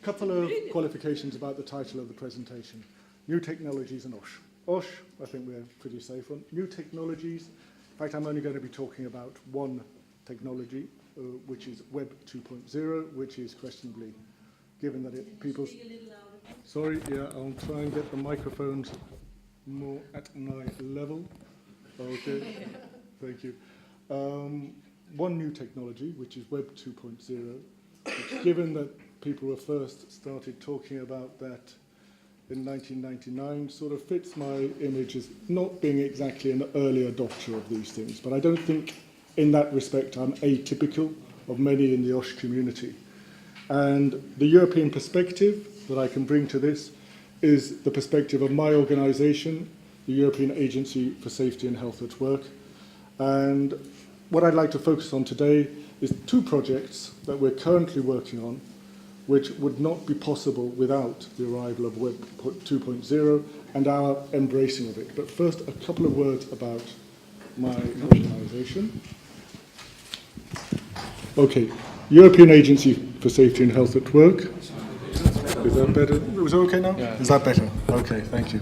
couple of qualifications about the title of the presentation. New Technologies and OSH. OSH, I think we're pretty safe on. New Technologies, in fact, I'm only going to be talking about one technology, which is Web 2.0, which is questionably, given that people's... Sorry, yeah, I'll try and get the microphones more at my level. Okay, thank you. One new technology, which is Web 2.0, which, given that people were first started talking about that in 1999, sort of fits my image as not being exactly an early adopter of these things. But I don't think in that respect I'm atypical of many in the OSH community. And the European perspective that I can bring to this is the perspective of my organisation, the European Agency for Safety and Health at Work. And what I'd like to focus on today is two projects that we're currently working on, which would not be possible without the arrival of Web 2.0 and our embracing of it. But first, a couple of words about my organisation. Okay, European Agency for Safety and Health at Work. Is that better? Was it okay now? Yeah. Is that better? Okay, thank you.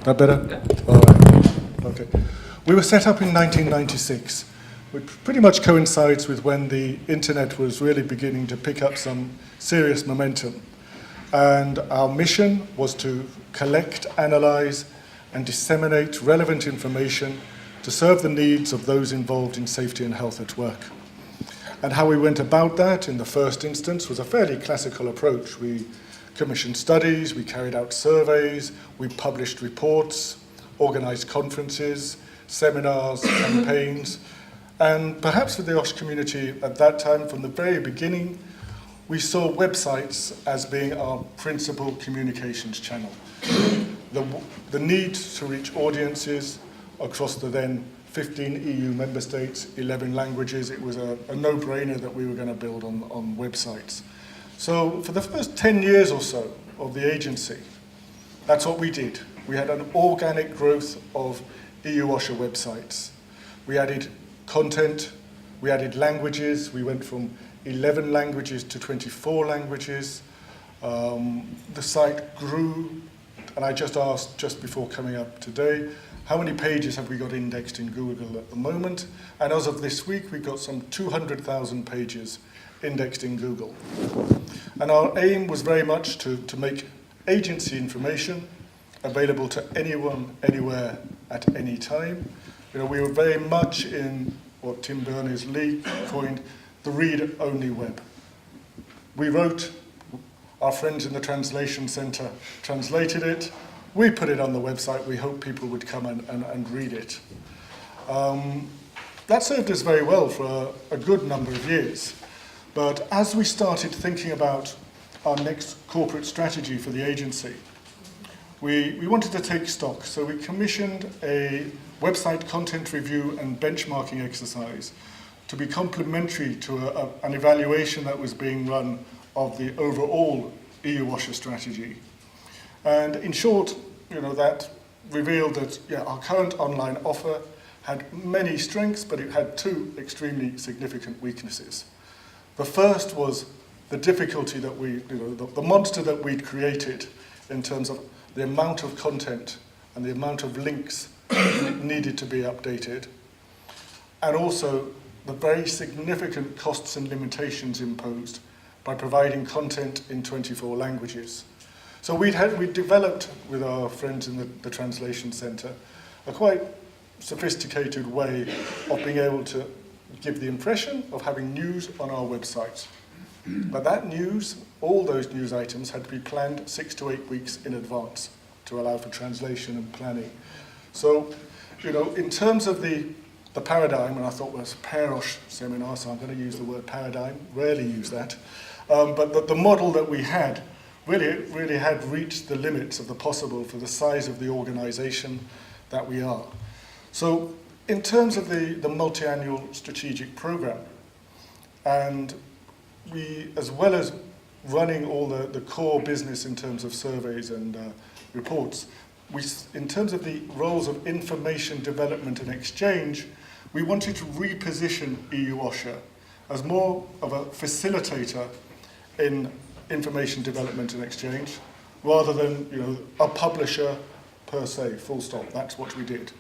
That better? Yeah. All right. Okay. We were set up in 1996, which pretty much coincides with when the internet was really beginning to pick up some serious momentum. And our mission was to collect, analyse, and disseminate relevant information to serve the needs of those involved in safety and health at work. And how we went about that in the first instance was a fairly classical approach. We commissioned studies, we carried out surveys, we published reports, organised conferences, seminars, campaigns, and perhaps for the OSH community at that time, from the very beginning, we saw websites as being our principal communications channel. The need to reach audiences across the then 15 EU member states, 11 languages, it was a no-brainer that we were going to build on websites. So for the first 10 years or so of the agency, that's what we did. We had an organic growth of EU-OSHA websites. We added content, we added languages, we went from 11 languages to 24 languages. The site grew, and I just asked just before coming up today, how many pages have we got indexed in Google at the moment? And as of this week, we've got some 200,000 pages indexed in Google. And our aim was very much to make agency information available to anyone, anywhere, at any time. You know, we were very much in what Tim Berners-Lee coined the read-only web. We wrote, our friends in the translation centre translated it, we put it on the website, we hope people would come and read it. That served us very well for a good number of years. But as we started thinking about our next corporate strategy for the agency, we wanted to take stock, so we commissioned a website content review and benchmarking exercise to be complementary to an evaluation that was being run of the overall EU-OSHA strategy. And in short, you know, that revealed that our current online offer had many strengths, but it had two extremely significant weaknesses. The first was the difficulty that the monster that we'd created in terms of the amount of content and the amount of links that needed to be updated, and also the very significant costs and limitations imposed by providing content in 24 languages. So we developed with our friends in the Translation Centre a quite sophisticated way of being able to give the impression of having news on our website. But that news, all those news items had to be planned 6 to 8 weeks in advance to allow for translation and planning. So, you know, in terms of the paradigm, and I thought it was a perosh seminar, so I'm going to use the word paradigm, rarely use that, but the model that we had really had reached the limits of the possible for the size of the organisation that we are. So in terms of the multi-annual strategic programme, and we, as well as running all the core business in terms of surveys and reports, in terms of the roles of information development and exchange, we wanted to reposition EU-OSHA as more of a facilitator in information development and exchange, rather than a publisher per se, full stop. That's what we did.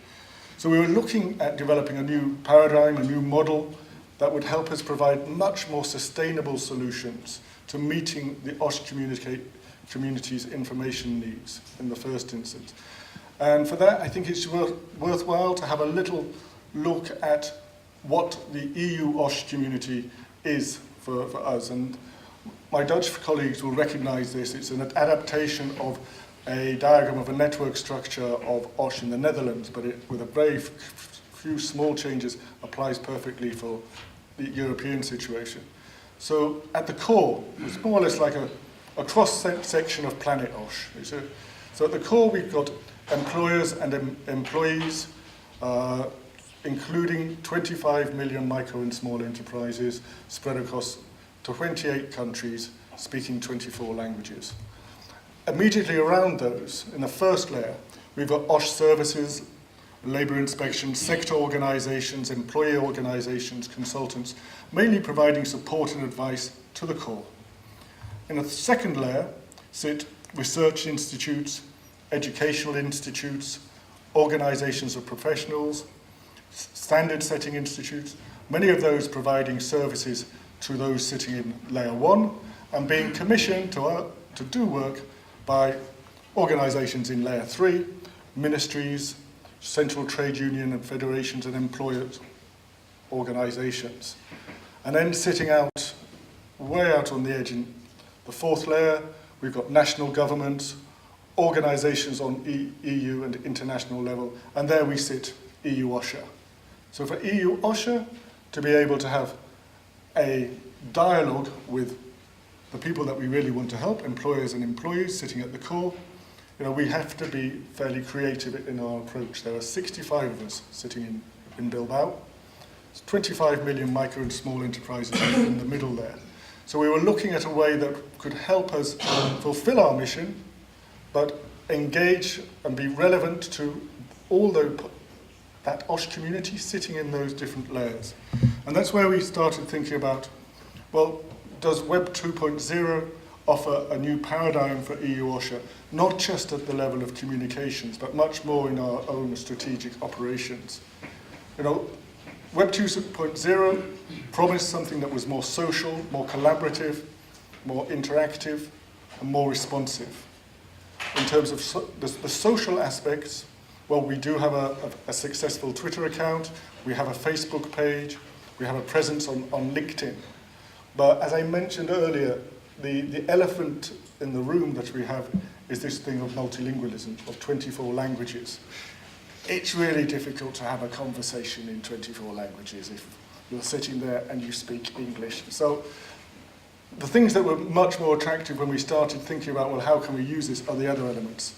So we were looking at developing a new paradigm, a new model that would help us provide much more sustainable solutions to meeting the OSH community's information needs in the first instance. And for that, I think it's worthwhile to have a little look at what the EU-OSH community is for us. And my Dutch colleagues will recognize this. It's an adaptation of a diagram of a network structure of OSH in the Netherlands, but it, with a very few small changes, applies perfectly for the European situation. So at the core, it's more or less like a cross-section of planet OSH. So at the core, we've got employers and employees, including 25 million micro and small enterprises spread across 28 countries, speaking 24 languages. Immediately around those, in the first layer, we've got OSH services, labour inspection, sector organisations, employee organisations, consultants, mainly providing support and advice to the core. In the second layer sit research institutes, educational institutes, organisations of professionals, standard setting institutes, many of those providing services to those sitting in layer 1 and being commissioned to do work by organisations in layer 3, ministries, central trade union and federations and employers organisations. And then sitting out, way out on the edge in the fourth layer, we've got national governments, organisations on EU and international level, and there we sit EU-OSHA. So for EU-OSHA to be able to have a dialogue with the people that we really want to help, employers and employees sitting at the core, we have to be fairly creative in our approach. There are 65 of us sitting in Bilbao. It's 25 million micro and small enterprises in the middle there. So we were looking at a way that could help us fulfill our mission, but engage and be relevant to all that OSH community sitting in those different layers. And that's where we started thinking about, well, does Web 2.0 offer a new paradigm for EU-OSHA, not just at the level of communications, but much more in our own strategic operations? Web 2.0 promised something that was more social, more collaborative, more interactive, and more responsive. In terms of the social aspects, well, we do have a successful Twitter account, we have a Facebook page, we have a presence on LinkedIn. But as I mentioned earlier, the elephant in the room that we have is this thing of multilingualism, of 24 languages. It's really difficult to have a conversation in 24 languages if you're sitting there and you speak English. So the things that were much more attractive when we started thinking about, well, how can we use this, are the other elements.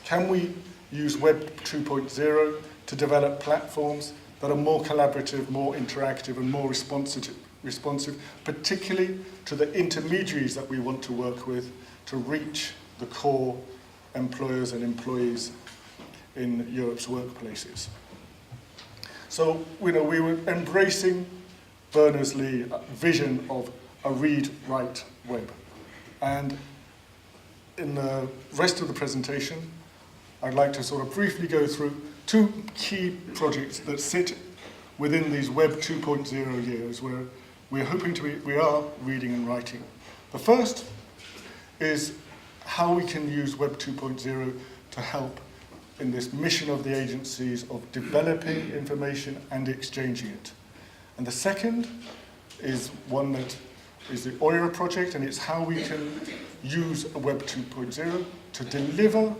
Can we use Web 2.0 to develop platforms that are more collaborative, more interactive, and more responsive, particularly to the intermediaries that we want to work with to reach the core employers and employees in Europe's workplaces. So, we were embracing Berners-Lee's vision of a read-write web. And in the rest of the presentation, I'd like to sort of briefly go through two key projects that sit within these Web 2.0 years where we are reading and writing. The first is how we can use Web 2.0 to help in this mission of the agencies of developing information and exchanging it. And the second is one that is the OIRA project, and it's how we can use Web 2.0 to deliver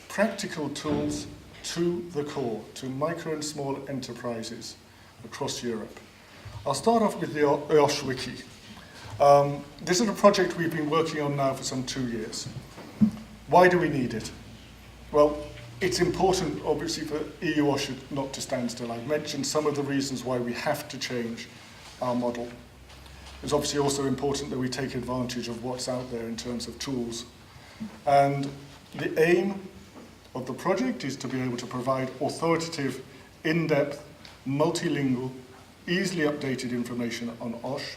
practical tools to the core, to micro and small enterprises across Europe. I'll start off with the OSH Wiki. This is a project we've been working on now for some 2 years. Why do we need it? Well, it's important, obviously, for EU-OSHA not to stand still. I've mentioned some of the reasons why we have to change our model. It's obviously also important that we take advantage of what's out there in terms of tools. And the aim of the project is to be able to provide authoritative, in-depth, multilingual, easily updated information on OSH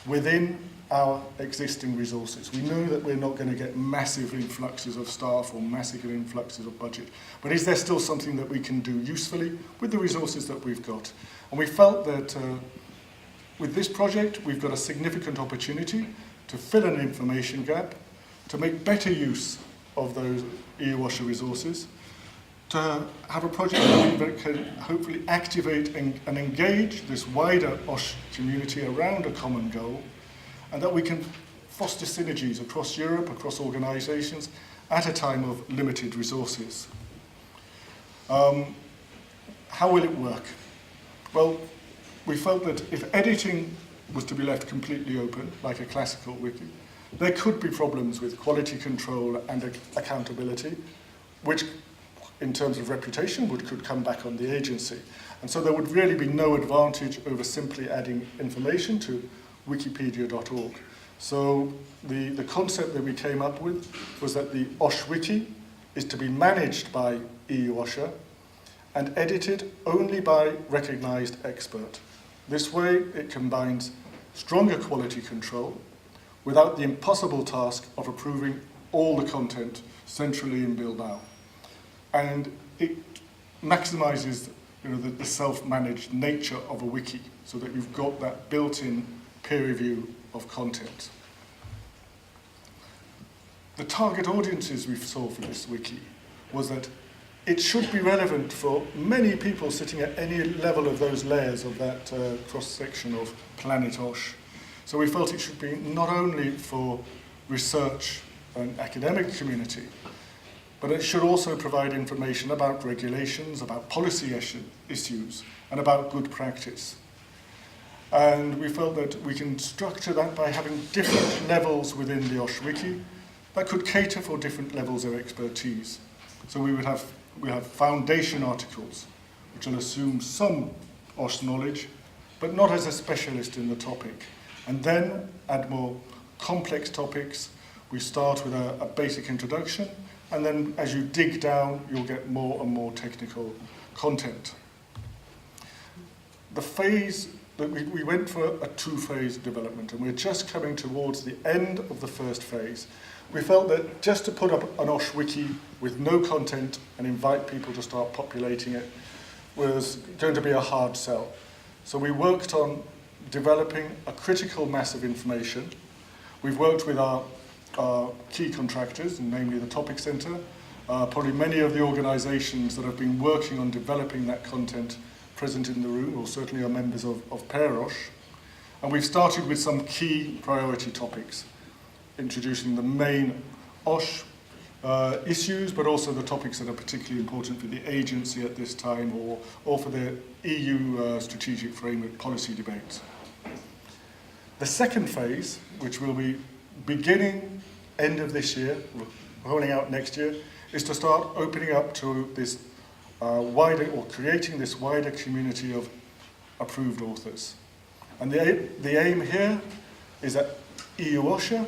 within our existing resources. We know that we're not going to get massive influxes of staff or massive influxes of budget, but is there still something that we can do usefully with the resources that we've got? And we felt that with this project, we've got a significant opportunity to fill an information gap, to make better use of those EU-OSHA resources, to have a project that can hopefully activate and engage this wider OSH community around a common goal, and that we can foster synergies across Europe, across organisations, at a time of limited resources. How will it work? Well, we felt that if editing was to be left completely open, like a classical wiki, there could be problems with quality control and accountability, which in terms of reputation could come back on the agency. And so there would really be no advantage over simply adding information to wikipedia.org. So the concept that we came up with was that the OSH wiki is to be managed by EU-OSHA and edited only by recognised expert. This way it combines stronger quality control without the impossible task of approving all the content centrally in Bilbao. And it maximises the self-managed nature of a wiki, so that you've got that built-in peer review of content. The target audiences we saw for this wiki was that it should be relevant for many people sitting at any level of those layers of that cross-section of Planet OSH. So we felt it should be not only for research and academic community, but it should also provide information about regulations, about policy issues, and about good practice. And we felt that we can structure that by having different levels within the OSH wiki that could cater for different levels of expertise. So we have foundation articles, which will assume some OSH knowledge, but not as a specialist in the topic. And then add more complex topics. We start with a basic introduction, and then as you dig down, you'll get more and more technical content. The phase that we went for a two-phase development, and we're just coming towards the end of the first phase. We felt that just to put up an OSH wiki with no content and invite people to start populating it was going to be a hard sell. So we worked on developing a critical mass of information. We've worked with our key contractors, namely the Topic Centre, probably many of the organisations that have been working on developing that content present in the room, or certainly are members of perosh. And we've started with some key priority topics, introducing the main OSH issues, but also the topics that are particularly important for the agency at this time, or for the EU strategic framework policy debates. The second phase, which will be beginning end of this year, rolling out next year, is to start opening up to this wider, or creating this wider community of approved authors. And the aim here is that EU-OSHA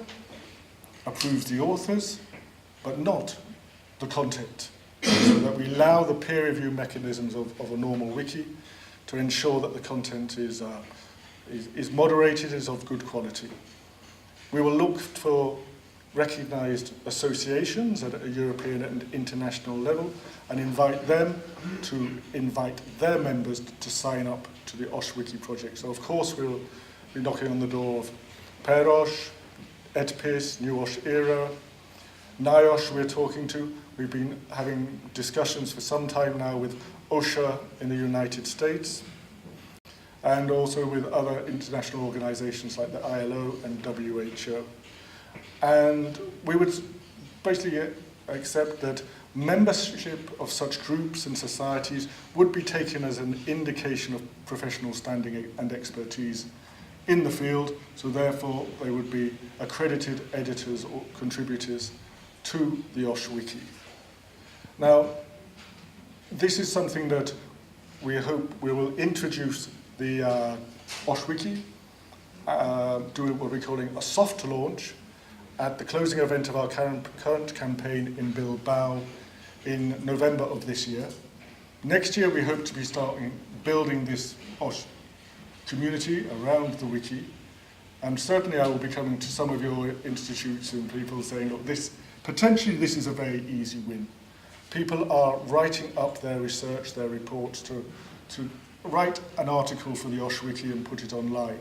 approves the authors, but not the content, so that we allow the peer review mechanisms of a normal wiki to ensure that the content is moderated, is of good quality. We will look for recognised associations at a European and international level and invite them to invite their members to sign up to the OSH Wiki project. So of course we'll be knocking on the door of perosh, EDPIS, New OSH Era, NIOSH we're talking to. We've been having discussions for some time now with OSHA in the United States, and also with other international organisations like the ILO and WHO. And we would basically accept that membership of such groups and societies would be taken as an indication of professional standing and expertise in the field, so therefore they would be accredited editors or contributors to the OSH Wiki. Now, this is something that we hope we will introduce the OSH Wiki, doing what we're calling a soft launch at the closing event of our current campaign in Bilbao in November of this year. Next year we hope to be starting building this OSH community around the wiki, And certainly I will be coming to some of your institutes and people saying, look, potentially this is a very easy win. People are writing up their research, their reports to write an article for the OSH Wiki and put it online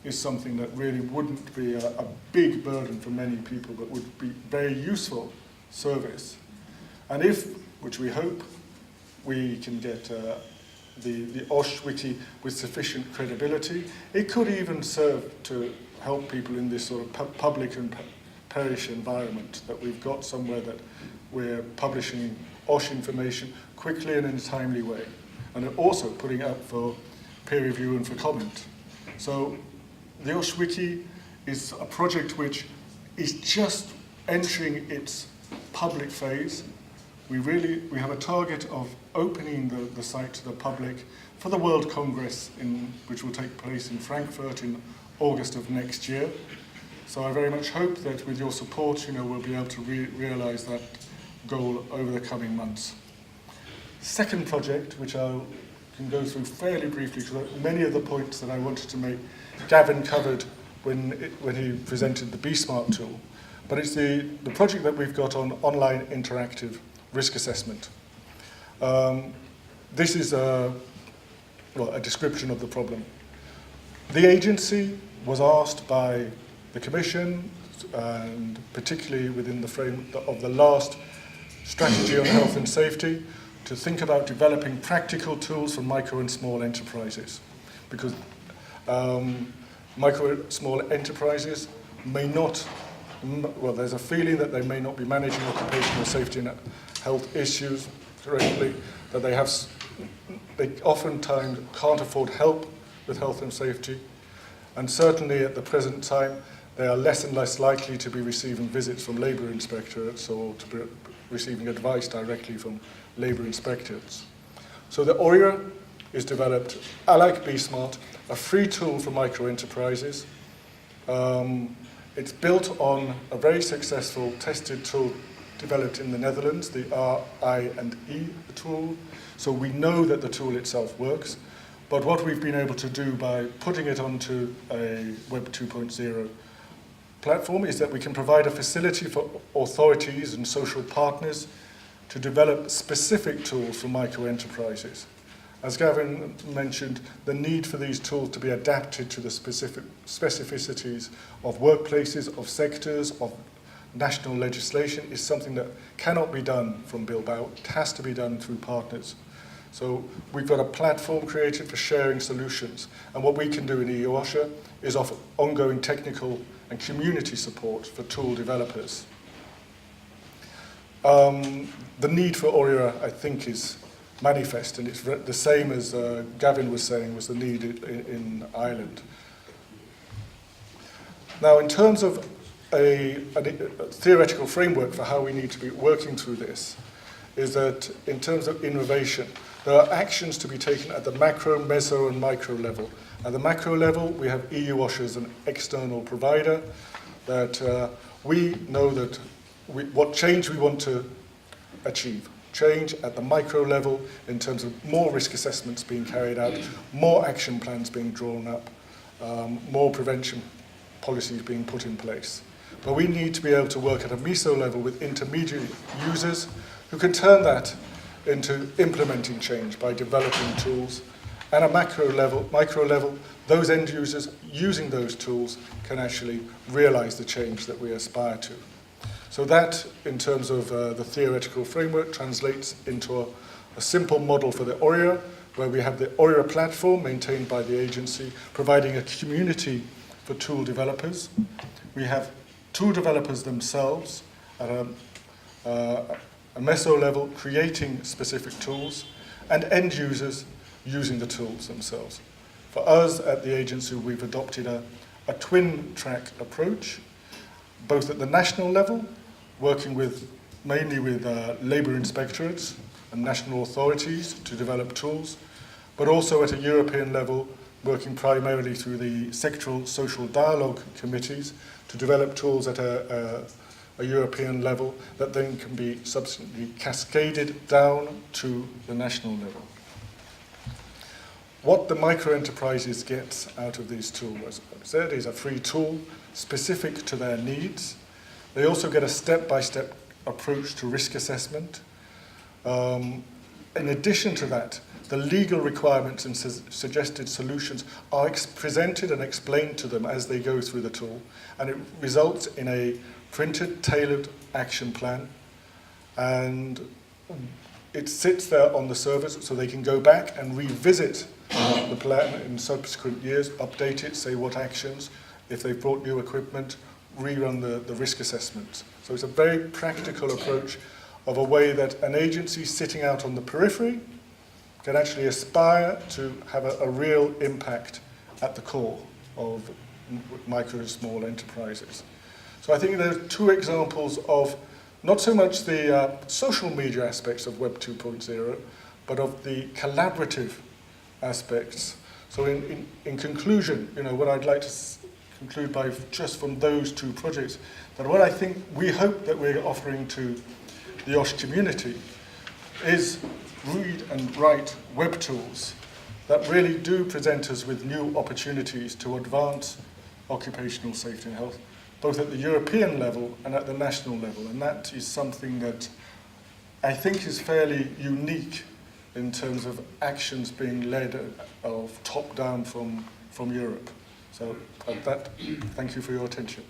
is something that really wouldn't be a big burden for many people, but would be very useful service. And if, which we hope, we can get the OSH Wiki with sufficient credibility, it could even serve to help people in this sort of public and parish environment, that we've got somewhere that we're publishing OSH information quickly and in a timely way, and also putting it up for peer review and for comment. So the OSH Wiki is a project which is just entering its public phase. We have a target of opening the site to the public for the World Congress, which will take place in Frankfurt in August of next year. So I very much hope that with your support, we'll be able to realise that goal over the coming months. Second project, which I can go through fairly briefly, because many of the points that I wanted to make, Gavin covered when he presented the BSmart tool. But it's the project that we've got on online interactive risk assessment. This is a description of the problem. The agency was asked by the Commission, and particularly within the frame of the last strategy on health and safety, to think about developing practical tools for micro and small enterprises. Because micro and small enterprises may not, there's a feeling that they may not be managing occupational safety and health issues correctly, that they oftentimes can't afford help with health and safety, and certainly at the present time they are less and less likely to be receiving visits from labour inspectorates or to be receiving advice directly from labour inspectorates. So the ORIA is developed, like BSmart, a free tool for micro enterprises. It's built on a very successful tested tool developed in the Netherlands, the R-I&E tool. So we know that the tool itself works, but what we've been able to do by putting it onto a Web 2.0 platform is that we can provide a facility for authorities and social partners to develop specific tools for micro enterprises. As Gavin mentioned, the need for these tools to be adapted to the specific specificities of workplaces, of sectors, of national legislation is something that cannot be done from Bilbao. It has to be done through partners. So we've got a platform created for sharing solutions. And what we can do in EU-OSHA is offer ongoing technical and community support for tool developers. The need for ORIA, I think, is manifest, and it's the same as Gavin was saying was the need in Ireland. Now, in terms of a theoretical framework for how we need to be working through this, is that in terms of innovation, there are actions to be taken at the macro, meso, and micro level. At the macro level, we have EU-OSHA as an external provider, that we know that what change we want to achieve. Change at the micro level in terms of more risk assessments being carried out, more action plans being drawn up, more prevention policies being put in place. But we need to be able to work at a meso level with intermediate users who can turn that into implementing change by developing tools. And at micro level, those end users using those tools can actually realize the change that we aspire to. So that, in terms of the theoretical framework, translates into a simple model for the ORIA, where we have the ORIA platform maintained by the agency, providing a community for tool developers. We have tool developers themselves at a meso level creating specific tools, and end users using the tools themselves. For us at the agency, we've adopted a twin-track approach, both at the national level, working mainly with labour inspectorates and national authorities to develop tools, but also at a European level, working primarily through the sectoral social dialogue committees to develop tools at a European level that then can be subsequently cascaded down to the national level. what the micro-enterprises get out of these tools. As I said, is a free tool specific to their needs. They also get a step-by-step approach to risk assessment. In addition to that, the legal requirements and suggested solutions are presented and explained to them as they go through the tool, and it results in a printed, tailored action plan, and it sits there on the servers so they can go back and revisit the plan in subsequent years, update it, say what actions, if they've brought new equipment, rerun the risk assessment. So it's a very practical approach of a way that an agency sitting out on the periphery can actually aspire to have a real impact at the core of micro and small enterprises. So I think there are two examples of not so much the social media aspects of Web 2.0, but of the collaborative aspects. So in conclusion, what I'd like to conclude by just from those two projects, that what I think we hope that we're offering to the OSH community is read and write web tools that really do present us with new opportunities to advance occupational safety and health, both at the European level and at the national level. And that is something that I think is fairly unique in terms of actions being led of top down from Europe. So at that, thank you for your attention.